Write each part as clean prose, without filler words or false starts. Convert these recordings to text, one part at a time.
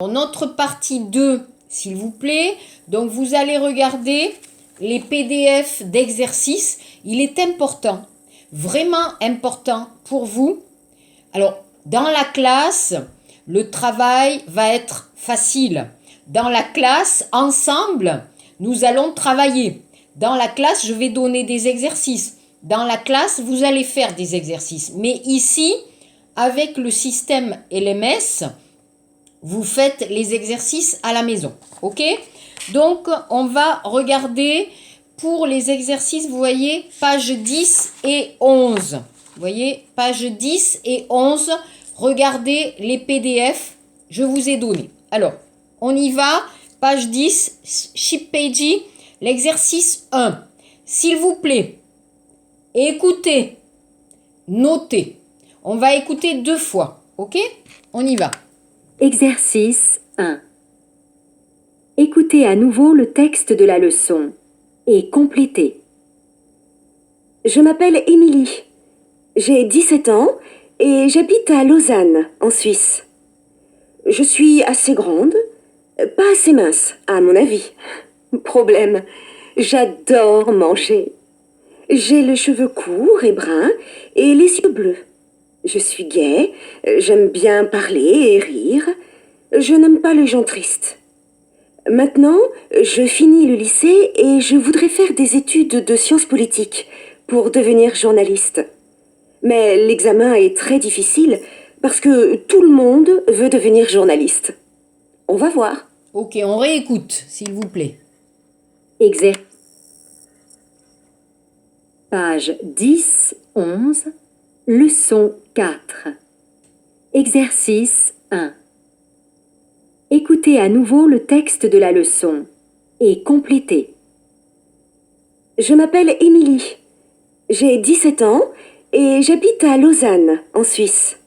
Notre partie 2, s'il vous plaît. Donc, vous allez regarder les PDF d'exercices. Il est important, vraiment important pour vous. Alors, dans la classe, le travail va être facile. Dans la classe, ensemble, nous allons travailler. Dans la classe, je vais donner des exercices. Dans la classe, vous allez faire des exercices. Mais ici, avec le système LMS, vous faites les exercices à la maison. OK? Donc, on va regarder pour les exercices, vous voyez, page 10 et 11. Vous voyez, page 10 et 11. Regardez les PDF, je vous ai donné. Alors, on y va. Page 10, Shippeji, l'exercice 1. S'il vous plaît, écoutez, notez. On va écouter 2 fois. OK? On y va. Exercice 1. Écoutez à nouveau le texte de la leçon et complétez. Je m'appelle Émilie. J'ai 17 ans et j'habite à Lausanne, en Suisse. Je suis assez grande, pas assez mince, à mon avis. Problème, j'adore manger. J'ai les cheveux courts et bruns et les yeux bleus. Je suis gaie, j'aime bien parler et rire. Je n'aime pas les gens tristes. Maintenant, je finis le lycée et je voudrais faire des études de sciences politiques pour devenir journaliste. Mais l'examen est très difficile parce que tout le monde veut devenir journaliste. On va voir. OK, on réécoute, s'il vous plaît. Exercice. Page 10, 11, leçon 4. Exercice 1. Écoutez à nouveau le texte de la leçon et complétez. Je m'appelle Émilie. J'ai 17 ans et j'habite à Lausanne, en Suisse.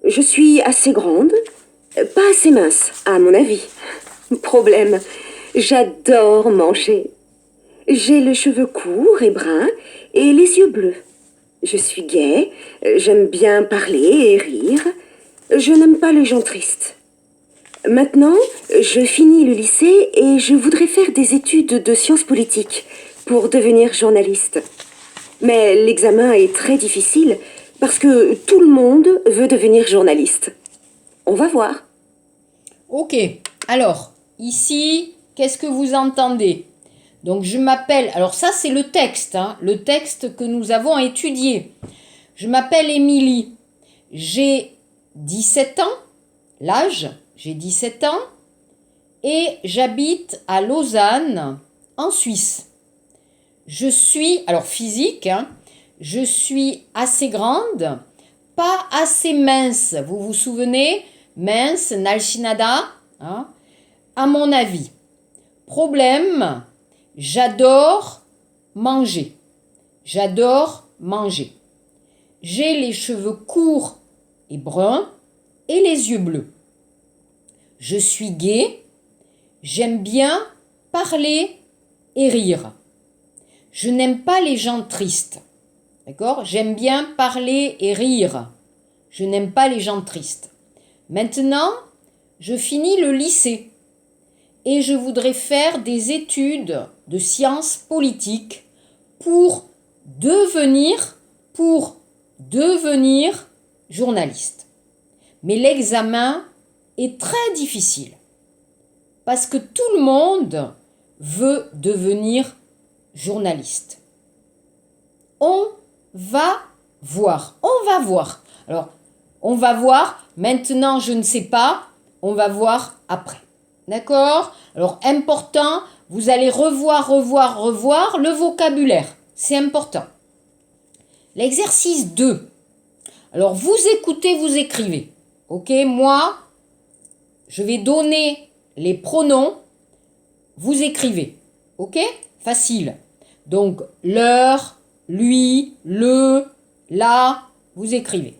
Je suis assez grande, pas assez mince, à mon avis. Problème, j'adore manger. J'ai les cheveux courts et bruns et les yeux bleus. Je suis gaie, j'aime bien parler et rire. Je n'aime pas les gens tristes. Maintenant, je finis le lycée et je voudrais faire des études de sciences politiques pour devenir journaliste. Mais l'examen est très difficile parce que tout le monde veut devenir journaliste. On va voir. OK. Alors, ici, qu'est-ce que vous entendez? Donc, je m'appelle... Alors, ça, c'est le texte, hein, le texte que nous avons étudié. Je m'appelle Émilie. J'ai 17 ans, l'âge, j'ai 17 ans, et j'habite à Lausanne, en Suisse. Je suis, alors physique, hein, je suis assez grande, pas assez mince. Vous vous souvenez? Mince, Nalchinada, hein, à mon avis. Problème, j'adore manger. J'adore manger. J'ai les cheveux courts et bruns et les yeux bleus. Je suis gaie. J'aime bien parler et rire. Je n'aime pas les gens tristes. D'accord? J'aime bien parler et rire. Je n'aime pas les gens tristes. Maintenant, je finis le lycée et je voudrais faire des études de sciences politiques pour devenir journaliste. Mais l'examen est très difficile parce que tout le monde veut devenir journaliste. On va voir. Alors, on va voir. Maintenant, je ne sais pas. On va voir après. D'accord? Alors, important, vous allez revoir le vocabulaire. C'est important. L'exercice 2. Alors, vous écoutez, vous écrivez. OK? Moi, je vais donner les pronoms. Vous écrivez. OK? Facile. Donc, l'heure, lui, le, la, vous écrivez.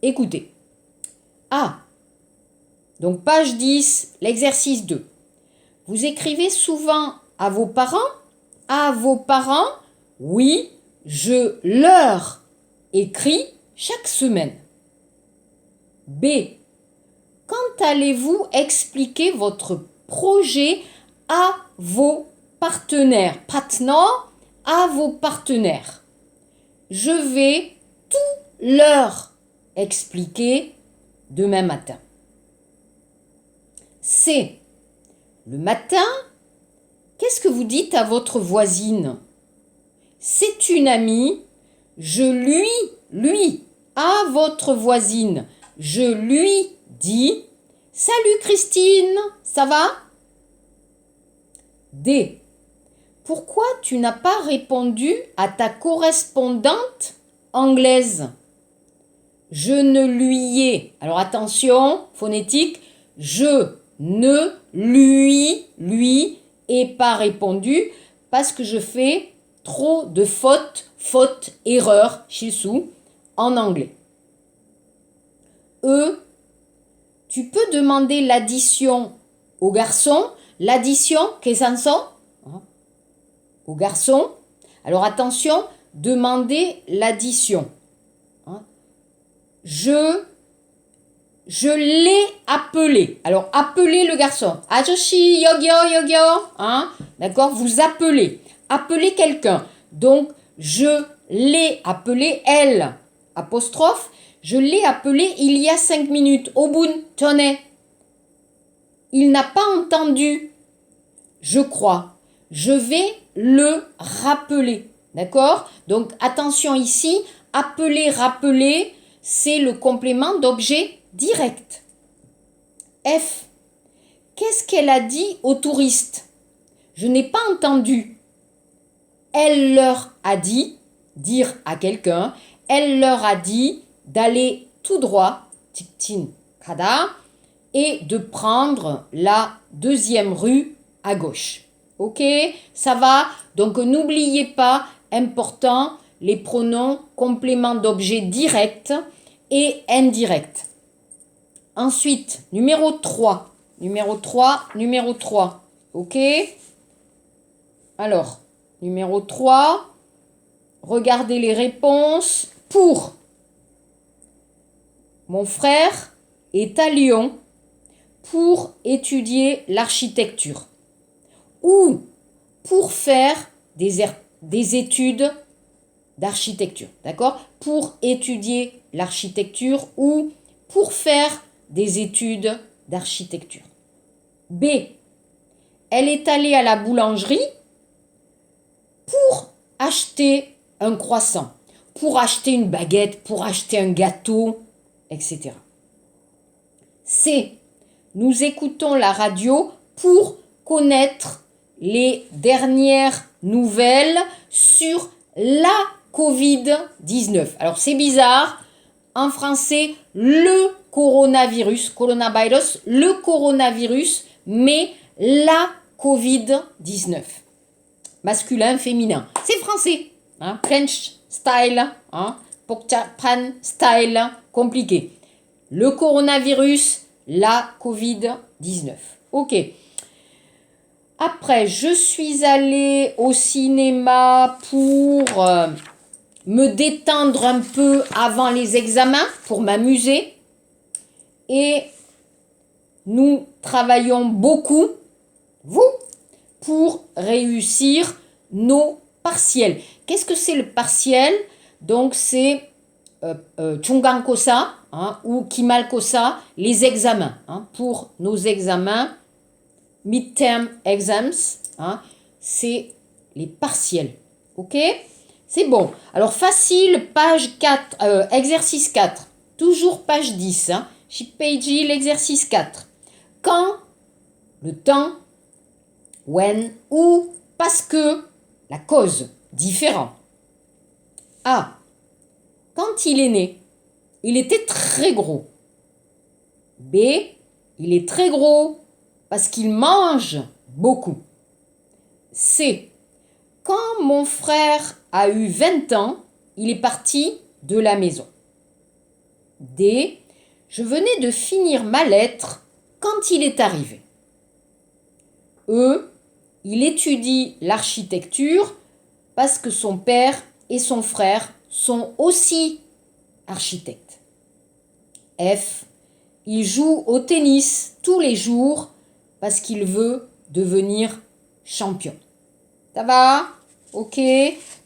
Écoutez. A. Donc, page 10, l'exercice 2. Vous écrivez souvent à vos parents? À vos parents? Oui, je leur écris chaque semaine. B. quand allez-vous expliquer votre projet à vos partenaires? Partner, à vos partenaires. Je vais tout leur expliquer demain matin. C. Le matin, qu'est-ce que vous dites à votre voisine? C'est une amie, je lui, à votre voisine, je lui dis « Salut Christine, ça va ?» D. Pourquoi tu n'as pas répondu à ta correspondante anglaise? Je ne lui ai, alors attention, phonétique, je ne lui ai pas répondu parce que je fais trop de fautes, erreurs, shisu, en anglais. E. Tu peux demander l'addition au garçon. L'addition, qu'est-ce au garçon. Alors attention, demandez l'addition. Je l'ai appelé. Alors appelez le garçon. Ajoshi, yogyo. D'accord, vous appelez. Appelez quelqu'un. Donc je l'ai appelé, elle, apostrophe. Je l'ai appelé il y a 5 minutes. Obun, tonne. Il n'a pas entendu. Je crois. Je vais le rappeler. D'accord? Donc attention ici, appeler, rappeler, c'est le complément d'objet direct. F. Qu'est-ce qu'elle a dit aux touristes? Je n'ai pas entendu. Elle leur a dit, dire à quelqu'un, elle leur a dit d'aller tout droit, tiktin kada, et de prendre la deuxième rue à gauche. Ok, ça va? Donc n'oubliez pas, important, les pronoms compléments d'objet direct et indirect. Ensuite, numéro 3. Numéro 3. Ok? Alors, numéro 3. Regardez les réponses. Pour. Mon frère est à Lyon pour étudier l'architecture. Ou pour faire des études d'architecture. D'accord? Pour étudier l'architecture ou pour faire des études d'architecture. B. Elle est allée à la boulangerie pour acheter un croissant, pour acheter une baguette, pour acheter un gâteau, etc. C. Nous écoutons la radio pour connaître les dernières nouvelles sur la Covid-19. Alors c'est bizarre, en français, le coronavirus, le coronavirus, mais la Covid-19. Masculin, féminin. C'est français. French style, Pokjapan style, compliqué. Le coronavirus, la Covid-19. Ok. Après, je suis allée au cinéma pour me détendre un peu avant les examens, pour m'amuser. Et nous travaillons beaucoup, vous, pour réussir nos partiels. Qu'est-ce que c'est le partiel? Donc, c'est Chungankosa ou Kimalkosa, les examens. Pour nos examens, midterm exams, c'est les partiels. Ok? C'est bon. Alors, facile, page 4, exercice 4. Toujours page 10. Shipeiji, l'exercice 4. Quand, le temps, when, ou, parce que, la cause, différent. A. Quand il est né, il était très gros. B. Il est très gros parce qu'il mange beaucoup. C. Quand mon frère a eu 20 ans, il est parti de la maison. D. Je venais de finir ma lettre quand il est arrivé. E. Il étudie l'architecture parce que son père et son frère sont aussi architectes. F. il joue au tennis tous les jours parce qu'il veut devenir champion. Ça va? Ok.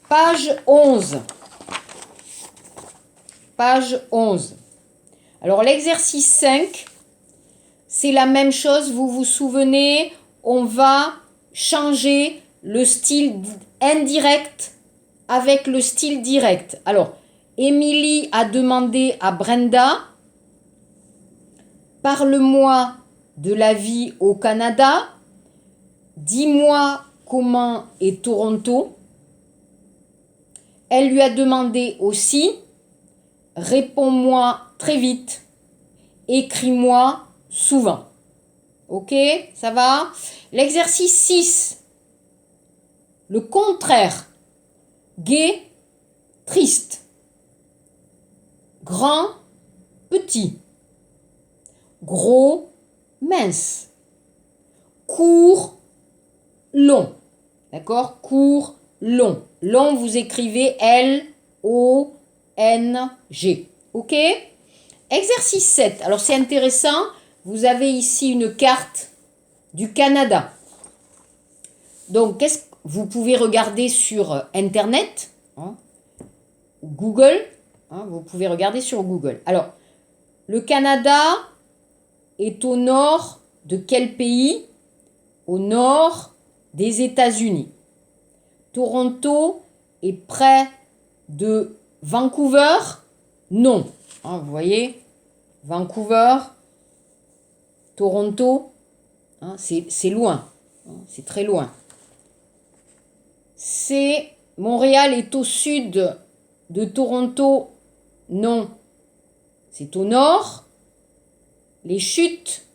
Page 11. Page 11. Alors l'exercice 5, c'est la même chose, vous vous souvenez, on va changer le style indirect avec le style direct. Alors, Émilie a demandé à Brenda, parle-moi de la vie au Canada, dis-moi comment est Toronto. Elle lui a demandé aussi, réponds-moi très vite, écris-moi souvent. Ok, ça va? L'exercice 6, le contraire, gai, triste, grand, petit, gros, mince, court, long. D'accord? Court, long. Long, vous écrivez L-O-N-G. Ok? Exercice 7. Alors, c'est intéressant. Vous avez ici une carte du Canada. Donc, vous pouvez regarder sur Internet, hein, Google. Hein, vous pouvez regarder sur Google. Alors, le Canada est au nord de quel pays? Au nord des États-Unis. Toronto est près de Vancouver? Non. Hein, vous voyez, Vancouver, Toronto, hein, c'est loin. Hein, c'est très loin. Montréal est au sud de Toronto? Non. C'est au nord. Les chutes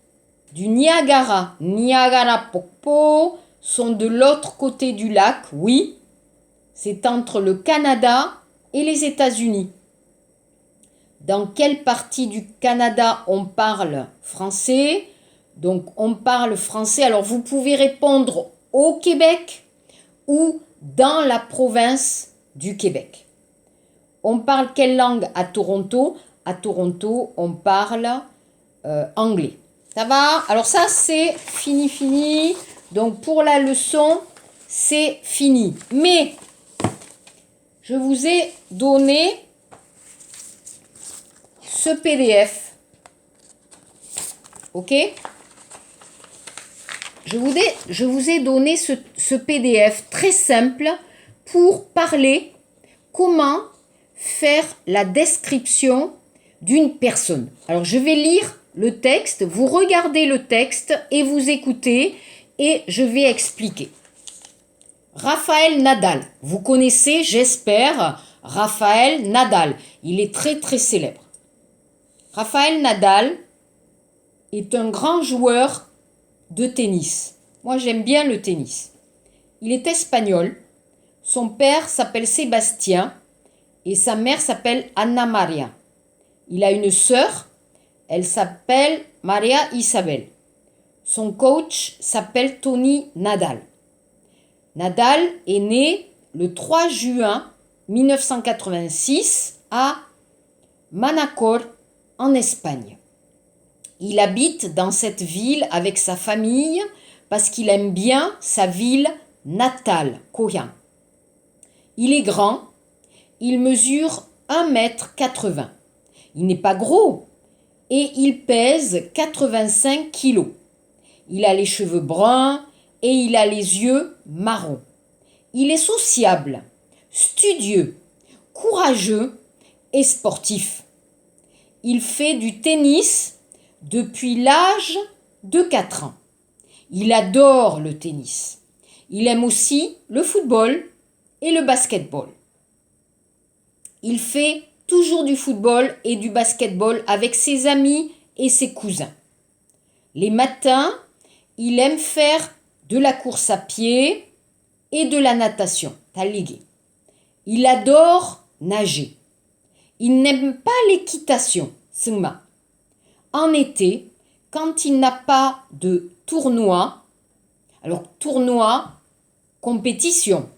du Niagara, Niagara-Popo, sont de l'autre côté du lac, oui. C'est entre le Canada et les États-Unis. Dans quelle partie du Canada on parle français? Donc on parle français. Alors vous pouvez répondre au Québec ou dans la province du Québec. On parle quelle langue à Toronto? À Toronto, on parle anglais. Ça va? Alors ça, c'est fini. Donc pour la leçon, c'est fini. Mais je vous ai donné ce PDF. Ok? Je vous ai donné ce PDF très simple pour parler comment faire la description d'une personne. Alors je vais lire le texte, vous regardez le texte et vous écoutez et je vais expliquer. Raphaël Nadal, vous connaissez, j'espère, Raphaël Nadal. Il est très très célèbre. Raphaël Nadal est un grand joueur de tennis. Moi j'aime bien le tennis. Il est espagnol. Son père s'appelle Sébastien et sa mère s'appelle Anna Maria. Il a une sœur, elle s'appelle Maria Isabel. Son coach s'appelle Tony Nadal. Nadal est né le 3 juin 1986 à Manacor, en Espagne. Il habite dans cette ville avec sa famille parce qu'il aime bien sa ville natale, Coyan. Il est grand, il mesure 1,80 m. Il n'est pas gros et il pèse 85 kilos. Il a les cheveux bruns et il a les yeux marrons. Il est sociable, studieux, courageux et sportif. Il fait du tennis depuis l'âge de 4 ans. Il adore le tennis. Il aime aussi le football et le basketball. Il fait toujours du football et du basketball avec ses amis et ses cousins. Les matins, il aime faire de la course à pied et de la natation, taligé. Il adore nager. Il n'aime pas l'équitation, sengma. En été, quand il n'a pas de tournoi, alors tournoi, compétition,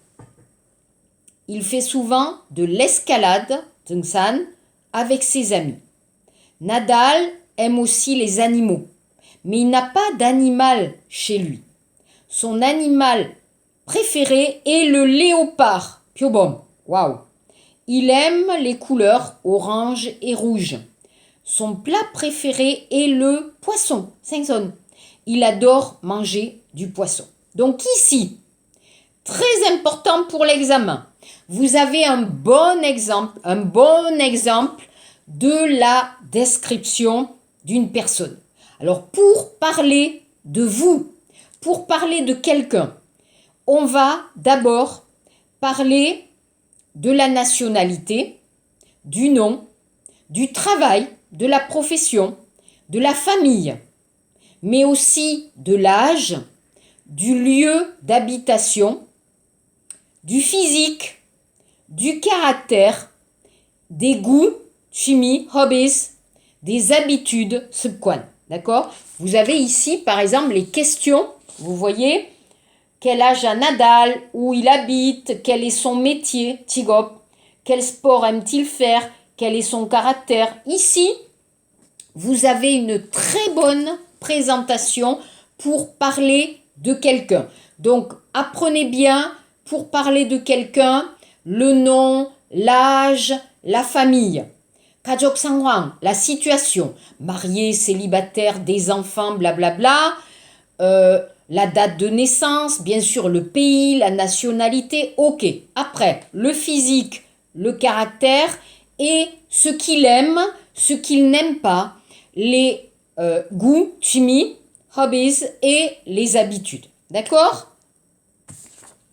il fait souvent de l'escalade, tengsan, avec ses amis. Nadal aime aussi les animaux. Mais il n'a pas d'animal chez lui. Son animal préféré est le léopard. Piobom. Waouh. Il aime les couleurs orange et rouge. Son plat préféré est le poisson. Singson. Il adore manger du poisson. Donc ici, très important pour l'examen, vous avez un bon exemple de la description d'une personne. Alors pour parler de vous, pour parler de quelqu'un, on va d'abord parler de la nationalité, du nom, du travail, de la profession, de la famille, mais aussi de l'âge, du lieu d'habitation, du physique, du caractère, des goûts, chimie, hobbies, des habitudes, subquan. D'accord? Vous avez ici, par exemple, les questions. Vous voyez, quel âge a Nadal, où il habite, quel est son métier, Tigop, quel sport aime-t-il faire, quel est son caractère. Ici, vous avez une très bonne présentation pour parler de quelqu'un. Donc, apprenez bien pour parler de quelqu'un le nom, l'âge, la famille. Kajok Sanghwang, la situation, marié, célibataire, des enfants, blablabla. La date de naissance, bien sûr le pays, la nationalité, ok. Après, le physique, le caractère et ce qu'il aime, ce qu'il n'aime pas, les goûts, chimie, hobbies et les habitudes. D'accord?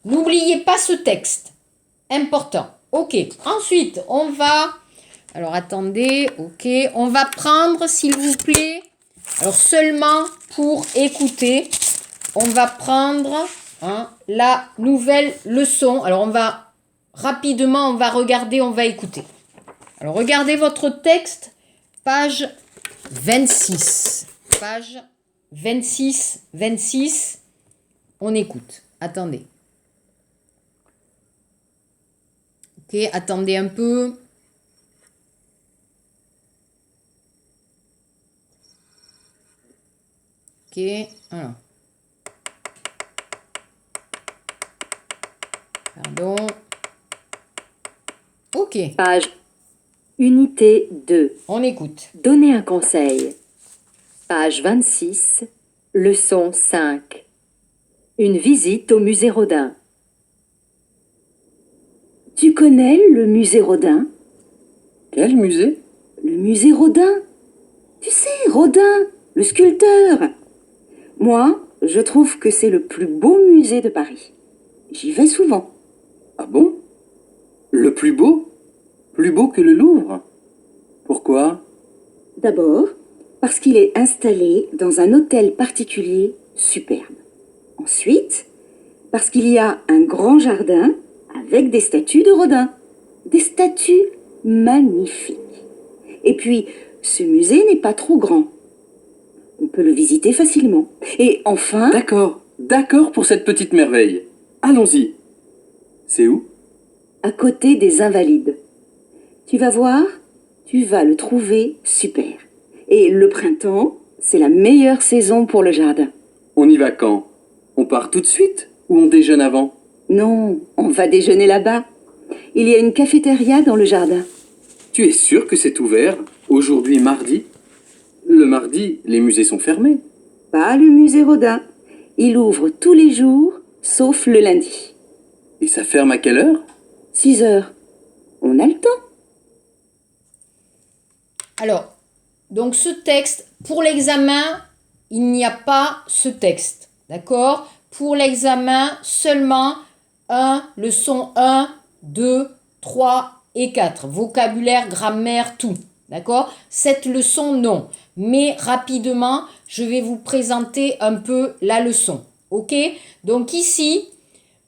N'oubliez pas ce texte. Important. Ok. Ensuite, on va... Alors, attendez. Ok. On va prendre, s'il vous plaît... Alors, seulement pour écouter, on va prendre la nouvelle leçon. Alors, on va rapidement, on va regarder, on va écouter. Alors, regardez votre texte, page 26. Page 26. On écoute. Attendez. Ok, attendez un peu. Ok, alors. Pardon. Ok. Page. Unité 2. On écoute. Donner un conseil. Page 26. Leçon 5. Une visite au musée Rodin. Tu connais le musée Rodin? Quel musée? Le musée Rodin. Tu sais, Rodin, le sculpteur. Moi, je trouve que c'est le plus beau musée de Paris. J'y vais souvent. Ah bon? Le plus beau? Plus beau que le Louvre? Pourquoi? D'abord, parce qu'il est installé dans un hôtel particulier superbe. Ensuite, parce qu'il y a un grand jardin avec des statues de Rodin. Des statues magnifiques. Et puis, ce musée n'est pas trop grand. On peut le visiter facilement. Et enfin... D'accord pour cette petite merveille. Allons-y. C'est où? À côté des Invalides. Tu vas voir, tu vas le trouver super. Et le printemps, c'est la meilleure saison pour le jardin. On y va quand? On part tout de suite ou on déjeune avant? Non, on va déjeuner là-bas. Il y a une cafétéria dans le jardin. Tu es sûr que c'est ouvert aujourd'hui mardi? Le mardi, les musées sont fermés. Pas le musée Rodin. Il ouvre tous les jours, sauf le lundi. Et ça ferme à quelle heure? 6 heures. On a le temps. Alors, donc ce texte, pour l'examen, il n'y a pas ce texte. D'accord? Pour l'examen, seulement leçon 1, 2, 3 et 4. Vocabulaire, grammaire, tout. D'accord? Cette leçon, non. Mais rapidement, je vais vous présenter un peu la leçon. Ok? Donc ici,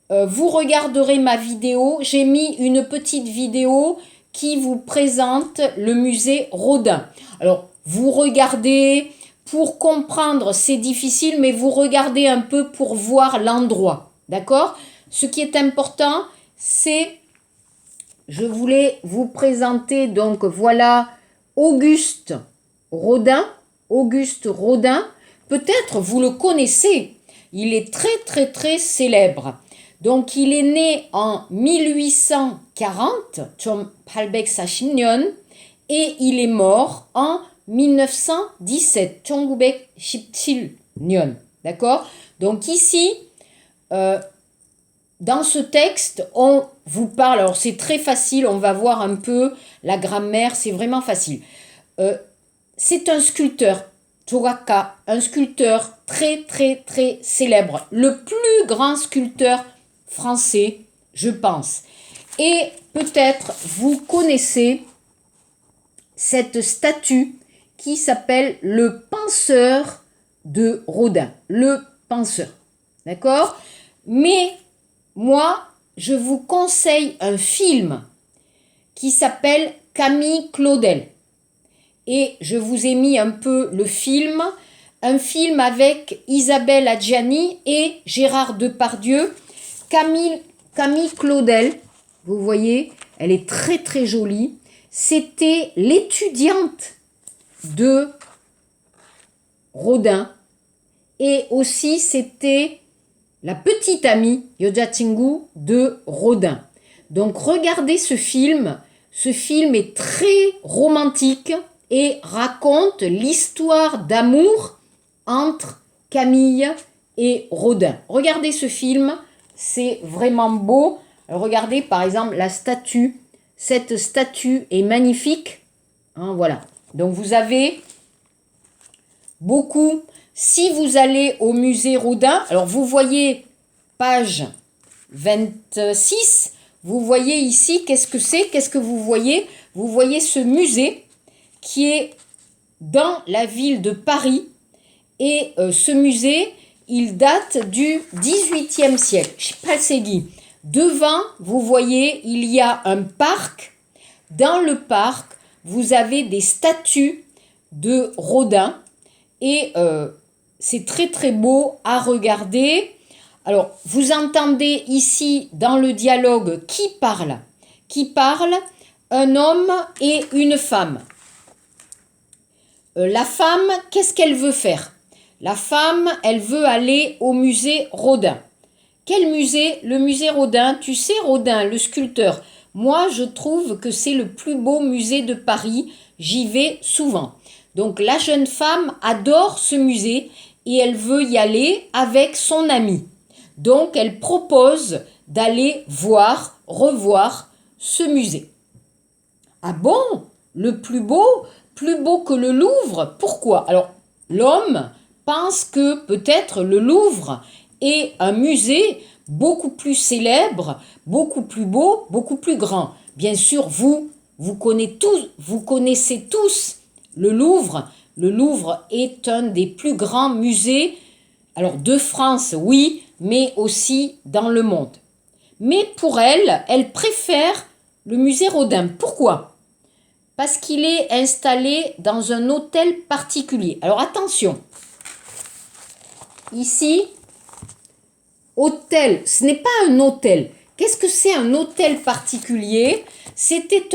vous regarderez ma vidéo. J'ai mis une petite vidéo qui vous présente le musée Rodin. Alors, vous regardez, pour comprendre, c'est difficile, mais vous regardez un peu pour voir l'endroit. D'accord? Ce qui est important, c'est, je voulais vous présenter, donc voilà, Auguste Rodin. Auguste Rodin, peut-être vous le connaissez, il est très très très célèbre. Donc il est né en 1840, et il est mort en 1917, d'accord? Donc ici, dans ce texte, on vous parle, alors c'est très facile, on va voir un peu la grammaire, c'est vraiment facile. C'est un sculpteur, Toraka, un sculpteur très très très célèbre, le plus grand sculpteur français, je pense. Et peut-être vous connaissez cette statue qui s'appelle le penseur de Rodin, le penseur, d'accord? Mais moi, je vous conseille un film qui s'appelle Camille Claudel. Et je vous ai mis un peu le film, un film avec Isabelle Adjani et Gérard Depardieu. Camille Claudel, vous voyez, elle est très très jolie. C'était l'étudiante de Rodin et aussi c'était la petite amie Yojatingu de Rodin. Donc regardez ce film est très romantique et raconte l'histoire d'amour entre Camille et Rodin. Regardez ce film, c'est vraiment beau. Regardez par exemple la statue. Cette statue est magnifique. Hein, voilà. Donc vous avez beaucoup. Si vous allez au musée Rodin, alors vous voyez page 26, vous voyez ici, qu'est-ce que c'est? Qu'est-ce que vous voyez? Vous voyez ce musée qui est dans la ville de Paris. Et ce musée, il date du XVIIIe siècle. Chipalsegui. Devant, vous voyez, il y a un parc. Dans le parc, vous avez des statues de Rodin. Et c'est très très beau à regarder. Alors, vous entendez ici dans le dialogue qui parle? Qui parle? Un homme et une femme. La femme, qu'est-ce qu'elle veut faire? La femme, elle veut aller au musée Rodin. Quel musée? Le musée Rodin. Tu sais, Rodin, le sculpteur, moi, je trouve que c'est le plus beau musée de Paris. J'y vais souvent. Donc, la jeune femme adore ce musée et elle veut y aller avec son ami. Donc, elle propose d'aller voir, revoir ce musée. Ah bon? Le plus beau que le Louvre? Pourquoi? Alors, l'homme pense que peut-être le Louvre est un musée beaucoup plus célèbre, beaucoup plus beau, beaucoup plus grand. Bien sûr, vous connaissez tous le Louvre. Le Louvre est un des plus grands musées, alors de France, oui, mais aussi dans le monde. Mais pour elle, elle préfère le musée Rodin. Pourquoi? Parce qu'il est installé dans un hôtel particulier. Alors attention, ici, hôtel, ce n'est pas un hôtel. Qu'est-ce que c'est un hôtel particulier? C'était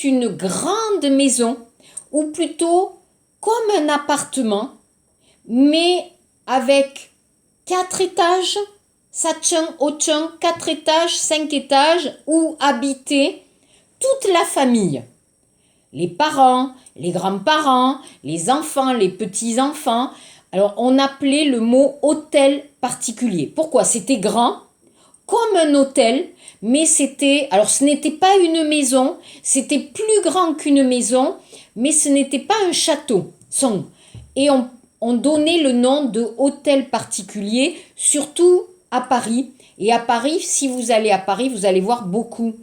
une grande maison, ou plutôt comme un appartement, mais avec 4 étages, Sacheng, 4 étages, 5 étages, où habitait toute la famille. Les parents, les grands-parents, les enfants, les petits-enfants. Alors, on appelait le mot hôtel particulier. Pourquoi? C'était grand, comme un hôtel, mais alors ce n'était pas une maison, c'était plus grand qu'une maison, mais ce n'était pas un château. Et on donnait le nom de hôtel particulier, surtout à Paris. Et à Paris, si vous allez à Paris, vous allez voir beaucoup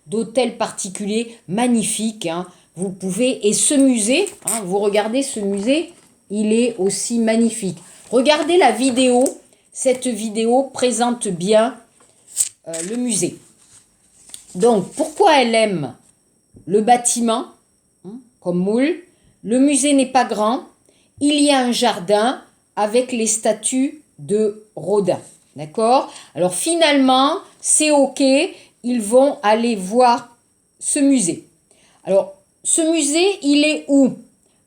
d'hôtels particuliers magnifiques. Hein. Vous pouvez, et ce musée, hein, vous regardez ce musée, il est aussi magnifique. Regardez la vidéo, cette vidéo présente bien le musée. Donc, pourquoi elle aime le bâtiment, hein, comme moule? Le musée n'est pas grand. Il y a un jardin avec les statues de Rodin. D'accord? Alors finalement, c'est OK. Ils vont aller voir ce musée. Alors, ce musée, il est où?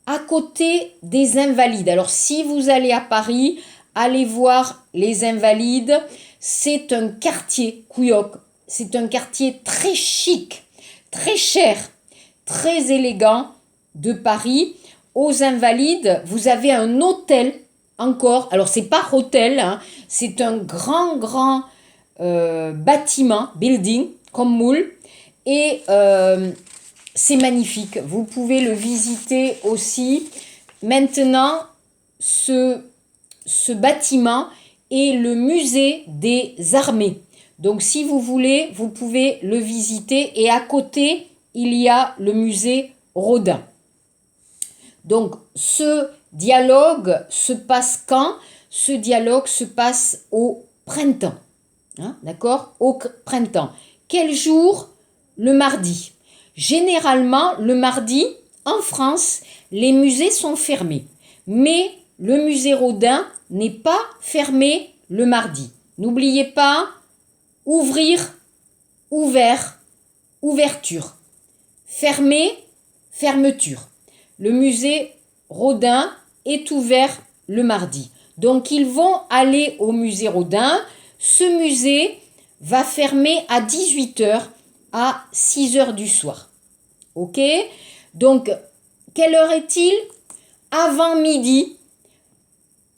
à côté des Invalides. Alors, si vous allez à Paris, allez voir les Invalides. C'est un quartier, Couilloc. C'est un quartier très chic, très cher, très élégant de Paris. Aux Invalides, vous avez un hôtel encore. Alors, c'est pas hôtel, hein, c'est un grand bâtiment, building, comme moule. Et c'est magnifique. Vous pouvez le visiter aussi. Maintenant, ce bâtiment est le musée des armées. Donc, si vous voulez, vous pouvez le visiter. Et à côté, il y a le musée Rodin. Donc, ce dialogue se passe quand? Ce dialogue se passe au printemps. Hein, d'accord? Au printemps. Quel jour? Le mardi. Généralement, le mardi, en France, les musées sont fermés. Mais le musée Rodin n'est pas fermé le mardi. N'oubliez pas, ouvrir, ouvert, ouverture. Fermé, fermeture. Le musée Rodin est ouvert le mardi. Donc, ils vont aller au musée Rodin. Ce musée va fermer à 18h à 6h du soir. Ok? Donc, quelle heure est-il? Avant midi,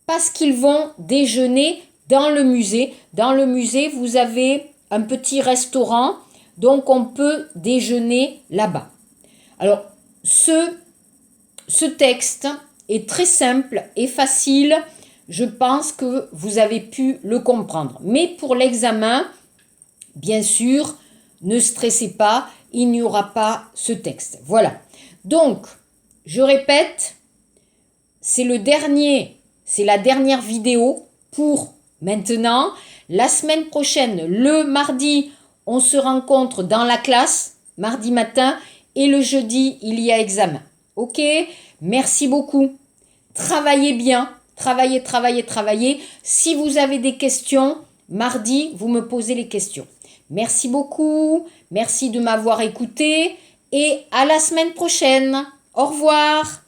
parce qu'ils vont déjeuner dans le musée. Dans le musée, vous avez un petit restaurant, donc on peut déjeuner là-bas. Alors, ce texte est très simple et facile. Je pense que vous avez pu le comprendre. Mais pour l'examen, bien sûr, ne stressez pas, il n'y aura pas ce texte. Voilà. Donc, je répète, c'est la dernière vidéo pour maintenant. La semaine prochaine, le mardi, on se rencontre dans la classe, mardi matin, et le jeudi, il y a examen. Ok? Merci beaucoup. Travaillez bien. Travaillez. Si vous avez des questions, mardi, vous me posez les questions. Merci beaucoup. Merci de m'avoir écouté et à la semaine prochaine. Au revoir.